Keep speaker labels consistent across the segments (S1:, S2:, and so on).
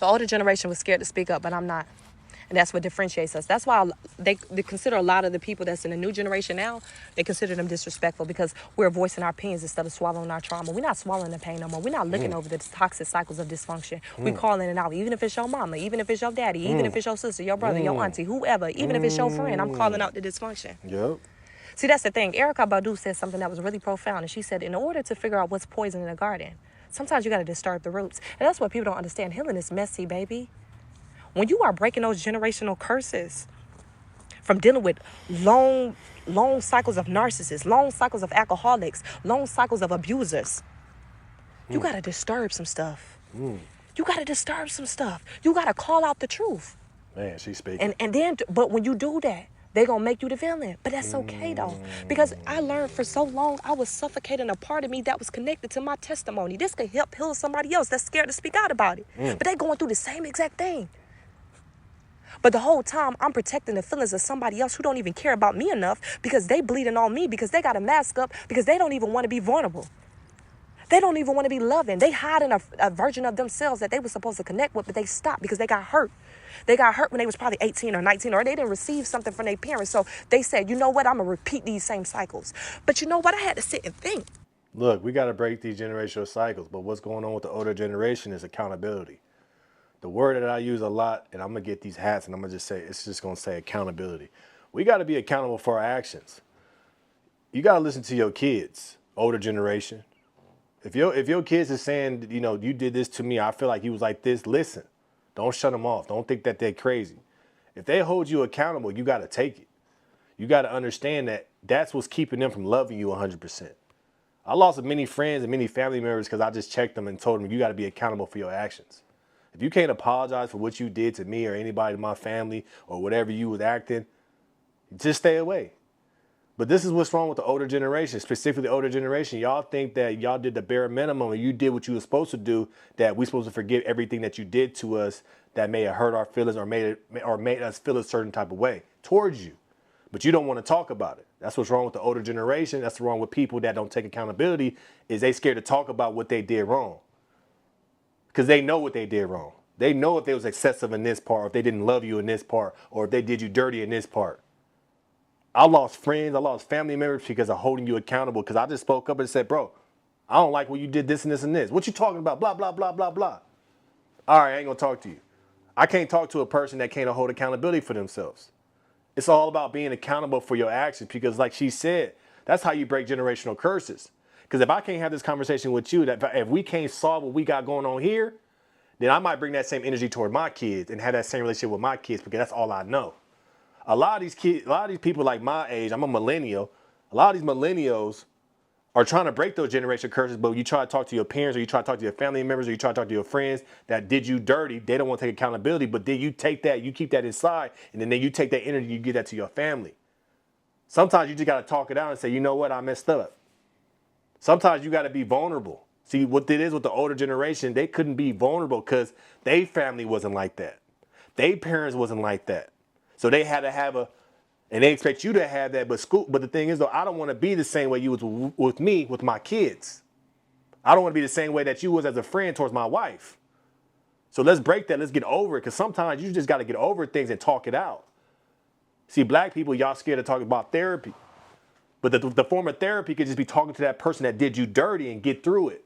S1: The older generation was scared to speak up, but I'm not. And that's what differentiates us. That's why they consider a lot of the people that's in the new generation now, they consider them disrespectful because we're voicing our opinions instead of swallowing our trauma. We're not swallowing the pain no more. We're not looking over the toxic cycles of dysfunction. We're calling it out, even if it's your mama, even if it's your daddy, even if it's your sister, your brother, your auntie, whoever, even if it's your friend, I'm calling out the dysfunction.
S2: Yep.
S1: See, that's the thing. Erykah Badu said something that was really profound. And she said, in order to figure out what's poison in a garden, sometimes you got to disturb the roots. And that's what people don't understand. Healing is messy, baby. When you are breaking those generational curses from dealing with long cycles of narcissists, long cycles of alcoholics, long cycles of abusers, you got to disturb some stuff. You got to disturb some stuff. You got to call out the truth.
S2: Man, she's speaking.
S1: And then, but when you do that, they going to make you the villain. But that's okay, though. Because I learned for so long, I was suffocating a part of me that was connected to my testimony. This could help heal somebody else that's scared to speak out about it. But they going through the same exact thing. But the whole time, I'm protecting the feelings of somebody else who don't even care about me enough because they bleeding on me, because they got a mask up, because they don't even want to be vulnerable. They don't even want to be loving. They hiding a version of themselves that they were supposed to connect with, but they stopped because they got hurt. They got hurt when they was probably 18 or 19, or they didn't receive something from their parents. So they said, you know what, I'm going to repeat these same cycles. But you know what, I had to sit and think.
S2: Look, we got to break these generational cycles, but what's going on with the older generation is accountability. The word that I use a lot, and I'm going to get these hats and I'm going to just say, it's just going to say accountability. We got to be accountable for our actions. You got to listen to your kids, older generation. If your kids is saying, you know, you did this to me, I feel like you was like this, listen. Don't shut them off. Don't think that they're crazy. If they hold you accountable, you got to take it. You got to understand that that's what's keeping them from loving you 100%. I lost many friends and many family members because I just checked them and told them you got to be accountable for your actions. If you can't apologize for what you did to me or anybody in my family or whatever you was acting, just stay away. But this is what's wrong with the older generation, specifically the older generation. Y'all think that y'all did the bare minimum and you did what you were supposed to do, that we're supposed to forgive everything that you did to us that may have hurt our feelings or made us feel a certain type of way towards you. But you don't want to talk about it. That's what's wrong with the older generation. That's wrong with people that don't take accountability, is they scared to talk about what they did wrong. Because they know what they did wrong. They know if they was excessive in this part, or if they didn't love you in this part, or if they did you dirty in this part. I lost friends, I lost family members because of holding you accountable, because I just spoke up and said, bro, I don't like when you did this and this and this. What you talking about? Blah, blah, blah, blah, blah. All right, I ain't gonna talk to you. I can't talk to a person that can't hold accountability for themselves. It's all about being accountable for your actions, because like she said, that's how you break generational curses. Because if I can't have this conversation with you, that if we can't solve what we got going on here, then I might bring that same energy toward my kids and have that same relationship with my kids, because that's all I know. A lot of these kids, a lot of these people like my age, I'm a millennial. A lot of these millennials are trying to break those generational curses, but you try to talk to your parents, or you try to talk to your family members, or you try to talk to your friends that did you dirty. They don't want to take accountability, but then you take that, you keep that inside, and then you take that energy, you give that to your family. Sometimes you just got to talk it out and say, you know what, I messed up. Sometimes you got to be vulnerable. See, what it is with the older generation, they couldn't be vulnerable because their family wasn't like that. Their parents wasn't like that. So they had to have and they expect you to have that, but the thing is though, I don't want to be the same way you was with me, with my kids. I don't want to be the same way that you was as a friend towards my wife. So let's break that, let's get over it, because sometimes you just got to get over things and talk it out. See, black people, y'all scared to talk about therapy. But the form of therapy could just be talking to that person that did you dirty and get through it.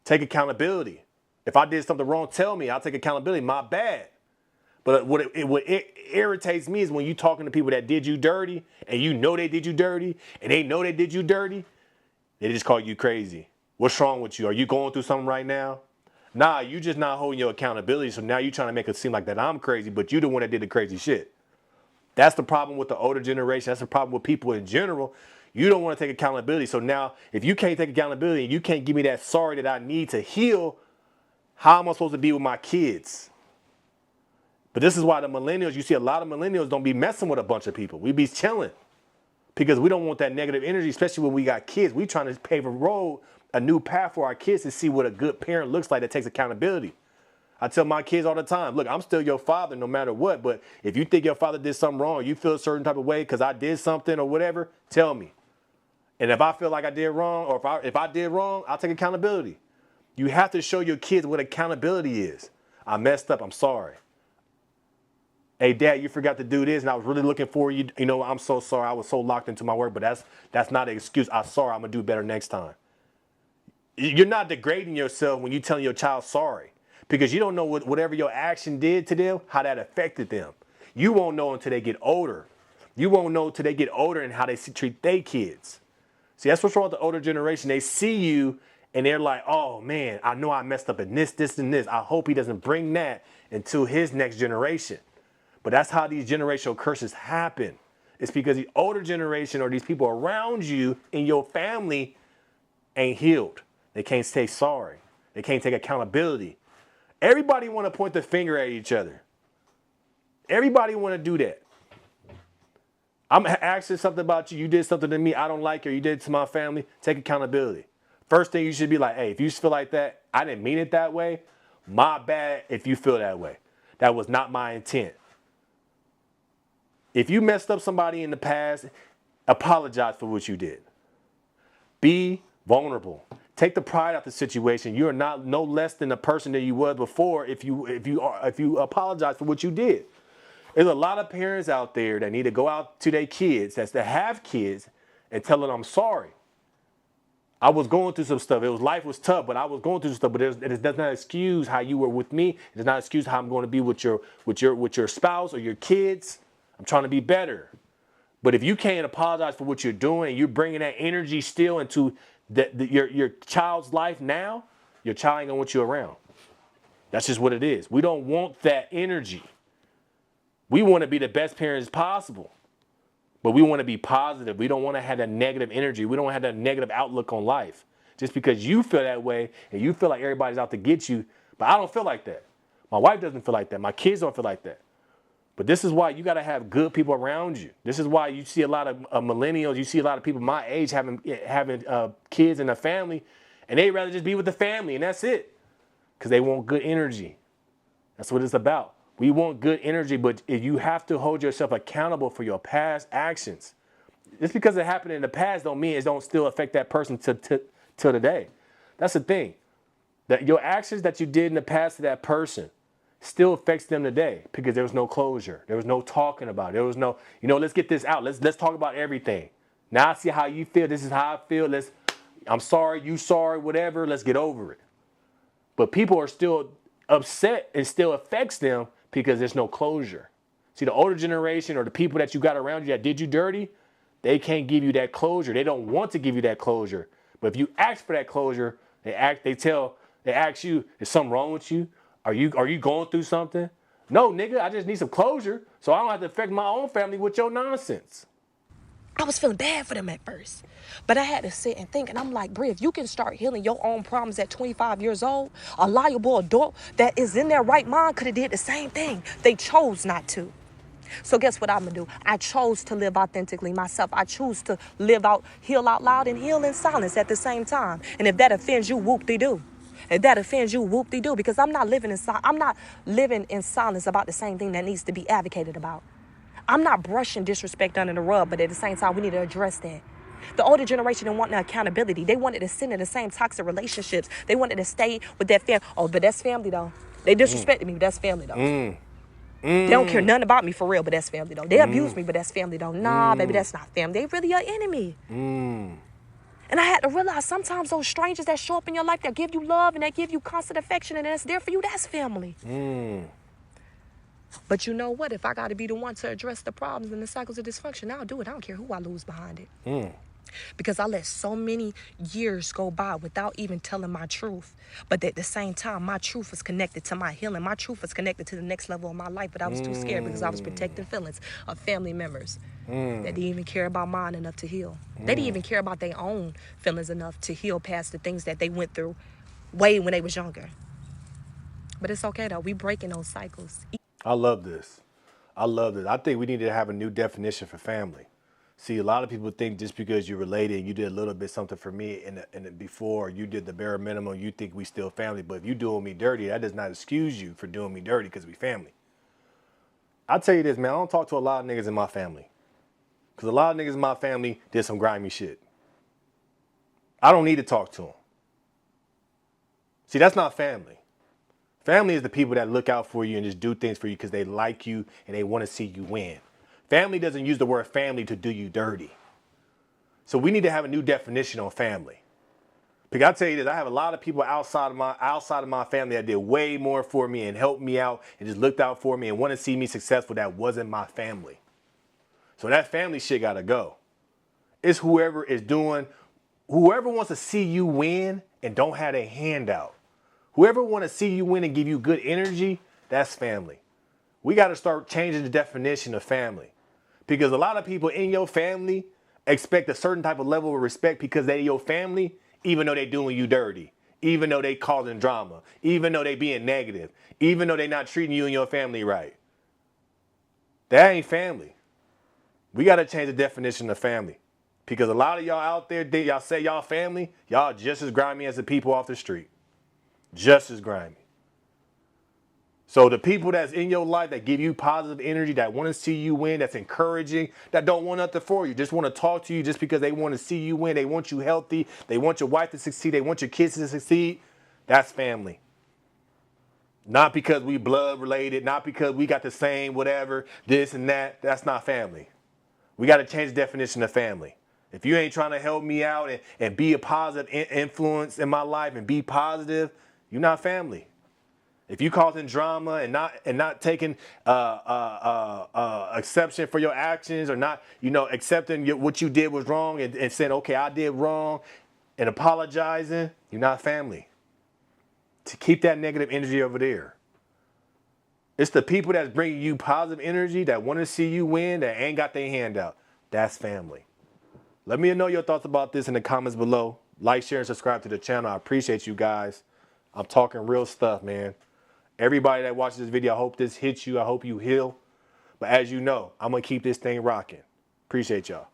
S2: Take accountability. If I did something wrong, tell me. I'll take accountability. My bad. But what irritates me is when you talking to people that did you dirty, and you know they did you dirty, and they know they did you dirty, they just call you crazy. What's wrong with you? Are you going through something right now? Nah, you just not holding your accountability, so now you're trying to make it seem like that I'm crazy, but you the one that did the crazy shit. That's the problem with the older generation. That's the problem with people in general. You don't want to take accountability. So now, if you can't take accountability and you can't give me that sorry that I need to heal, how am I supposed to be with my kids? But this is why the millennials, you see a lot of millennials don't be messing with a bunch of people. We be chilling because we don't want that negative energy, especially when we got kids. We trying to pave a road, a new path for our kids to see what a good parent looks like that takes accountability. I tell my kids all the time, look, I'm still your father no matter what, but if you think your father did something wrong, or you feel a certain type of way because I did something or whatever, tell me. And if I feel like I did wrong, or if I did wrong, I'll take accountability. You have to show your kids what accountability is. I messed up. I'm sorry. Hey, Dad, you forgot to do this, and I was really looking for you. You know, I'm so sorry. I was so locked into my work, but that's not an excuse. I'm sorry. I'm gonna do better next time. You're not degrading yourself when you're telling your child sorry, because you don't know whatever your action did to them, how that affected them. You won't know until they get older. You won't know until they get older and how they treat their kids. See, that's what's wrong with the older generation. They see you and they're like, oh man, I know I messed up in this, this, and this. I hope he doesn't bring that into his next generation. But that's how these generational curses happen. It's because the older generation or these people around you in your family ain't healed. They can't say sorry. They can't take accountability. Everybody want to point the finger at each other. Everybody want to do that. I'm asking something about you. You did something to me I don't like, or you did it to my family. Take accountability. First thing you should be like, hey, if you feel like that, I didn't mean it that way. My bad if you feel that way. That was not my intent. If you messed up somebody in the past, apologize for what you did. Be vulnerable. Take the pride out the situation. You are not no less than the person that you were before if you apologize for what you did. There's a lot of parents out there that need to go out to their kids, that have kids, and tell them I'm sorry. I was going through some stuff. Life was tough, but I was going through some stuff. But it does not excuse how you were with me. It does not excuse how I'm going to be with your spouse or your kids. I'm trying to be better. But if you can't apologize for what you're doing, and you're bringing that energy still into your child's life now, your child ain't gonna want you around. That's just what it is. We don't want that energy. We want to be the best parents possible, but we want to be positive. We don't want to have that negative energy. We don't have that negative outlook on life. Just because you feel that way and you feel like everybody's out to get you, but I don't feel like that. My wife doesn't feel like that. My kids don't feel like that. But this is why you got to have good people around you. This is why you see a lot of millennials. You see a lot of people my age having kids in a family, and they'd rather just be with the family, and that's it, because they want good energy. That's what it's about. We want good energy, but you have to hold yourself accountable for your past actions. Just because it happened in the past don't mean it don't still affect that person till today. That's the thing. That your actions that you did in the past to that person still affects them today, because there was no closure. There was no talking about it. There was no, let's get this out. Let's talk about everything. Now I see how you feel. This is how I feel. I'm sorry, you sorry, whatever. Let's get over it. But people are still upset, and still affects them because there's no closure. See, the older generation or the people that you got around you that did you dirty, they can't give you that closure. They don't want to give you that closure. But if you ask for that closure, they ask you, is something wrong with you? Are you going through something? No, nigga, I just need some closure so I don't have to affect my own family with your nonsense.
S1: I was feeling bad for them at first. But I had to sit and think, and I'm like, Brie, if you can start healing your own problems at 25 years old, a liable adult that is in their right mind could have did the same thing. They chose not to. So guess what I'm going to do? I chose to live authentically myself. I choose to heal out loud and heal in silence at the same time. And if that offends you, whoop-de-doo. If that offends you, whoop-de-doo. Because I'm not living in silence about the same thing that needs to be advocated about. I'm not brushing disrespect under the rug, but at the same time, we need to address that. The older generation didn't want no accountability. They wanted to sit in the same toxic relationships. They wanted to stay with that family. Oh, but that's family, though. They disrespected me, but that's family, though. They don't care nothing about me for real, but that's family, though. They abuse me, but that's family, though. Nah, baby, that's not family. They really your enemy. And I had to realize sometimes those strangers that show up in your life, that give you love and that give you constant affection and that's there for you, that's family. But you know what? If I got to be the one to address the problems and the cycles of dysfunction, I'll do it. I don't care who I lose behind it. Because I let so many years go by without even telling my truth. But at the same time, my truth was connected to my healing. My truth was connected to the next level of my life. But I was too scared because I was protecting feelings of family members that didn't even care about mine enough to heal. They didn't even care about their own feelings enough to heal past the things that they went through way when they was younger. But it's okay, though. We breaking those cycles.
S2: I love this. I think we need to have a new definition for family. See, a lot of people think just because you're related and you did a little bit something for me and before you did the bare minimum, you think we still family. But if you doing me dirty, that does not excuse you for doing me dirty because we family. I'll tell you this, man, I don't talk to a lot of niggas in my family. Because a lot of niggas in my family did some grimy shit. I don't need to talk to them. See, that's not family. Family is the people that look out for you and just do things for you because they like you and they want to see you win. Family doesn't use the word family to do you dirty. So we need to have a new definition on family. Because I tell you this, I have a lot of people outside of my family that did way more for me and helped me out and just looked out for me and want to see me successful that wasn't my family. So that family shit gotta go. It's whoever wants to see you win and don't have a handout. Whoever want to see you win and give you good energy, that's family. We got to start changing the definition of family. Because a lot of people in your family expect a certain type of level of respect because they your family, even though they doing you dirty, even though they causing drama, even though they being negative, even though they not treating you and your family right. That ain't family. We got to change the definition of family. Because a lot of y'all out there, y'all say y'all family, y'all just as grimy as the people off the street. Just as grimy. So the people that's in your life that give you positive energy, that want to see you win, that's encouraging, that don't want nothing for you, just want to talk to you just because they want to see you win, they want you healthy, they want your wife to succeed, they want your kids to succeed, that's family. Not because we blood related, not because we got the same whatever, this and that, that's not family. We got to change the definition of family. If you ain't trying to help me out and be a positive influence in my life and be positive, you're not family. If you causing drama and not taking exception for your actions or not, accepting what you did was wrong and saying, okay, I did wrong and apologizing, you're not family. To keep that negative energy over there. It's the people that's bringing you positive energy that want to see you win that ain't got their hand out. That's family. Let me know your thoughts about this in the comments below. Like, share, and subscribe to the channel. I appreciate you guys. I'm talking real stuff, man. Everybody that watches this video, I hope this hits you. I hope you heal. But as you know, I'm going to keep this thing rocking. Appreciate y'all.